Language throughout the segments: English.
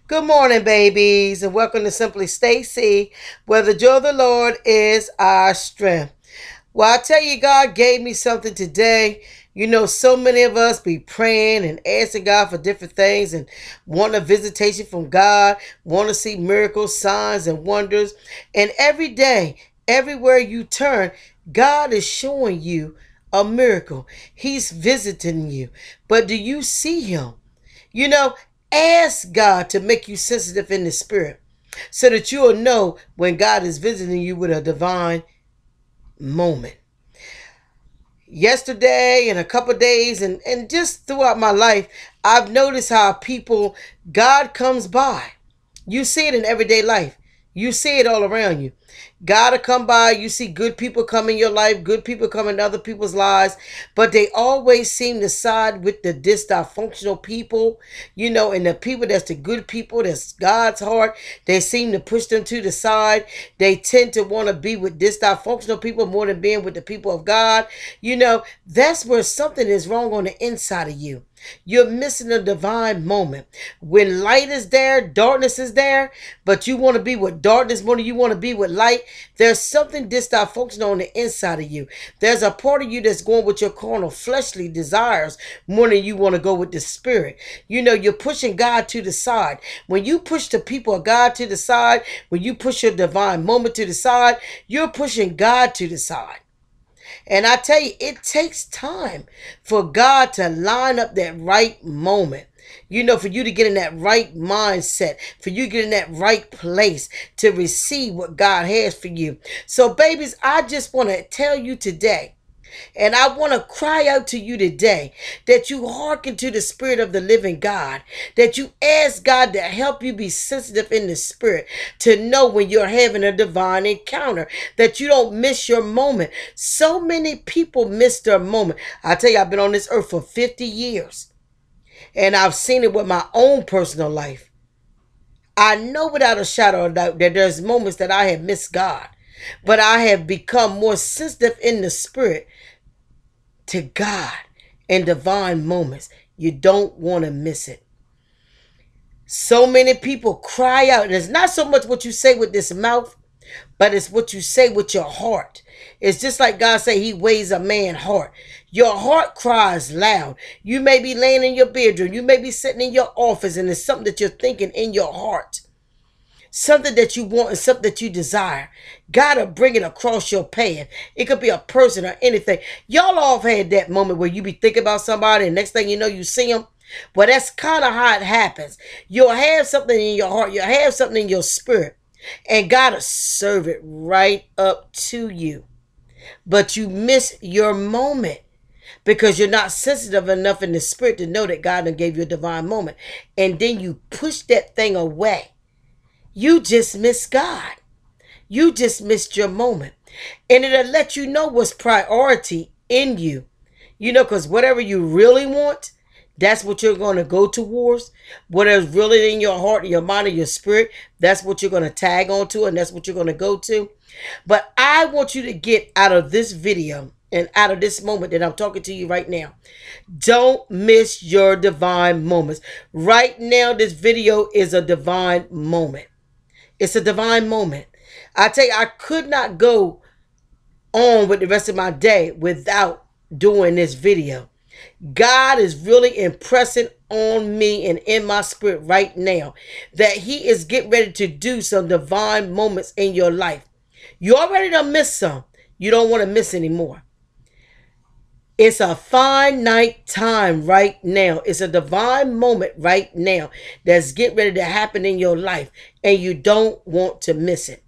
Good morning, babies, and welcome to Simply Stacy, where the joy of the Lord is our strength. Well, I tell you, God gave me something today. You know, so many of us be praying and asking God for different things and want a visitation from God, want to see miracles, signs, and wonders. And every day, everywhere you turn, God is showing you a miracle. He's visiting you. But do you see Him? You know, ask God to make you sensitive in the spirit so that you'll know when God is visiting you with a divine moment. Yesterday and a couple of days and just throughout my life, I've noticed how people, God comes by. You see it in everyday life. You see it all around you. Gotta come by. You see good people come in your life, good people come in other people's lives, but they always seem to side with the dysfunctional people, and the people that's the good people, that's God's heart. They seem to push them to the side. They tend to want to be with dysfunctional people more than being with the people of God. That's where something is wrong on the inside of you. You're missing a divine moment. When light is there, darkness is there, but you want to be with darkness more than you want to be with light. There's something dysfunctional on the inside of you. There's a part of you that's going with your carnal, fleshly desires more than you want to go with the spirit. You're pushing God to the side. When you push the people of God to the side, when you push your divine moment to the side, you're pushing God to the side. And I tell you, it takes time for God to line up that right moment. For you to get in that right mindset, for you to get in that right place to receive what God has for you. So, babies, I just want to tell you today, and I want to cry out to you today that you hearken to the Spirit of the living God, that you ask God to help you be sensitive in the Spirit, to know when you're having a divine encounter, that you don't miss your moment. So many people miss their moment. I tell you, I've been on this earth for 50 years, and I've seen it with my own personal life. I know without a shadow of doubt that there's moments that I have missed God, but I have become more sensitive in the Spirit to God in divine moments. You don't want to miss it. So many people cry out, and it's not so much what you say with this mouth, but it's what you say with your heart. It's just like God say He weighs a man's heart. Your heart cries loud. You may be laying in your bedroom, you may be sitting in your office, and it's something that you're thinking in your heart, something that you want and something that you desire. God will bring it across your path. It could be a person or anything. Y'all all have had that moment where you be thinking about somebody and next thing you know, you see them. Well, that's kind of how it happens. You'll have something in your heart. You'll have something in your spirit. And God will serve it right up to you. But you miss your moment because you're not sensitive enough in the spirit to know that God done gave you a divine moment. And then you push that thing away. You just missed God. You just missed your moment. And it'll let you know what's priority in you. Because whatever you really want, that's what you're going to go towards. Whatever's really in your heart, your mind, and your spirit, that's what you're going to tag onto, and that's what you're going to go to. But I want you to get out of this video and out of this moment that I'm talking to you right now. Don't miss your divine moments. Right now, this video is a divine moment. It's a divine moment. I tell you, I could not go on with the rest of my day without doing this video. God is really impressing on me and in my spirit right now that He is getting ready to do some divine moments in your life. You already done missed some. You don't want to miss anymore. It's a finite time right now. It's a divine moment right now that's getting ready to happen in your life, and you don't want to miss it.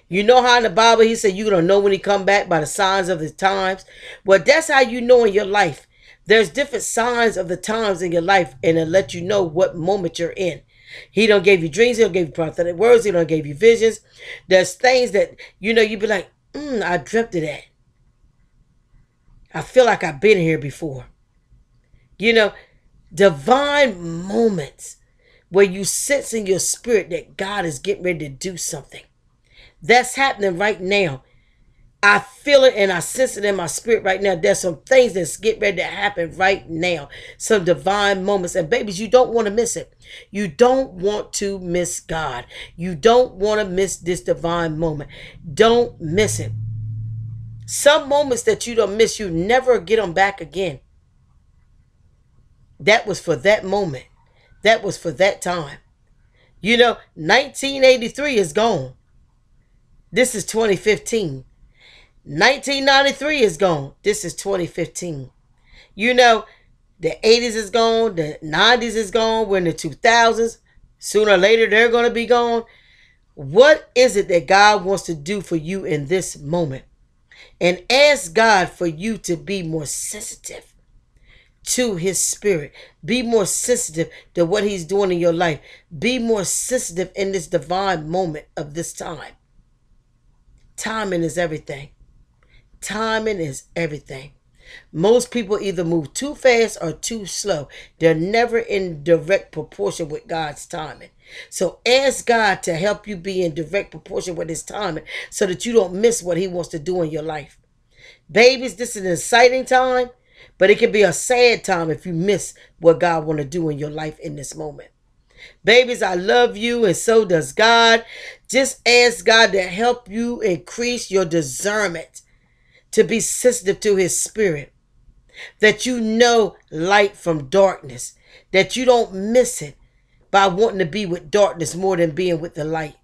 You know how in the Bible He said you're going to know when He come back by the signs of the times? Well, that's how you know in your life. There's different signs of the times in your life, and it'll let you know what moment you're in. He don't give you dreams. He don't give you prophetic words. He don't give you visions. There's things that, you be like, I dreamt of that. I feel like I've been here before. Divine moments where you sense in your spirit that God is getting ready to do something. That's happening right now. I feel it and I sense it in my spirit right now. There's some things that's getting ready to happen right now. Some divine moments. And babies, you don't want to miss it. You don't want to miss God. You don't want to miss this divine moment. Don't miss it. Some moments that you don't miss, you never get them back again. That was for that moment. That was for that time. You know, 1983 is gone. This is 2015. 1993 is gone. This is 2015. You know, the 80s is gone. The 90s is gone. We're in the 2000s. Sooner or later, they're going to be gone. What is it that God wants to do for you in this moment? And ask God for you to be more sensitive to his spirit. Be more sensitive to what he's doing in your life. Be more sensitive in this divine moment of this time. Timing is everything. Timing is everything. Most people either move too fast or too slow. They're never in direct proportion with God's timing. So ask God to help you be in direct proportion with his timing so that you don't miss what he wants to do in your life. Babies, this is an exciting time, but it can be a sad time if you miss what God wants to do in your life in this moment. Babies, I love you, and so does God. Just ask God to help you increase your discernment, to be sensitive to his spirit, that you know light from darkness, that you don't miss it by wanting to be with darkness more than being with the light.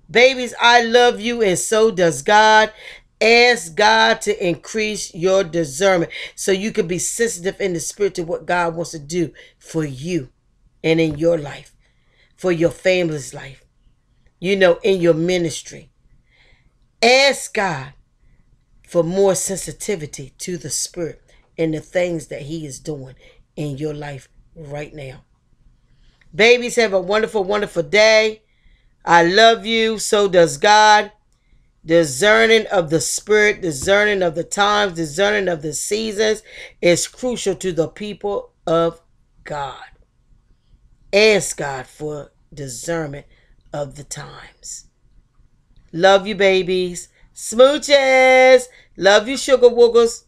Babies, I love you, and so does God. Ask God to increase your discernment so you can be sensitive in the spirit to what God wants to do for you and in your life, for your family's life, you know, in your ministry. Ask God for more sensitivity to the spirit and the things that he is doing in your life right now. Babies, have a wonderful, wonderful day. I love you. So does God. Discerning of the spirit, discerning of the times, discerning of the seasons is crucial to the people of God. Ask God for discernment of the times. Love you, babies. Smooches. Love you, sugar woogles.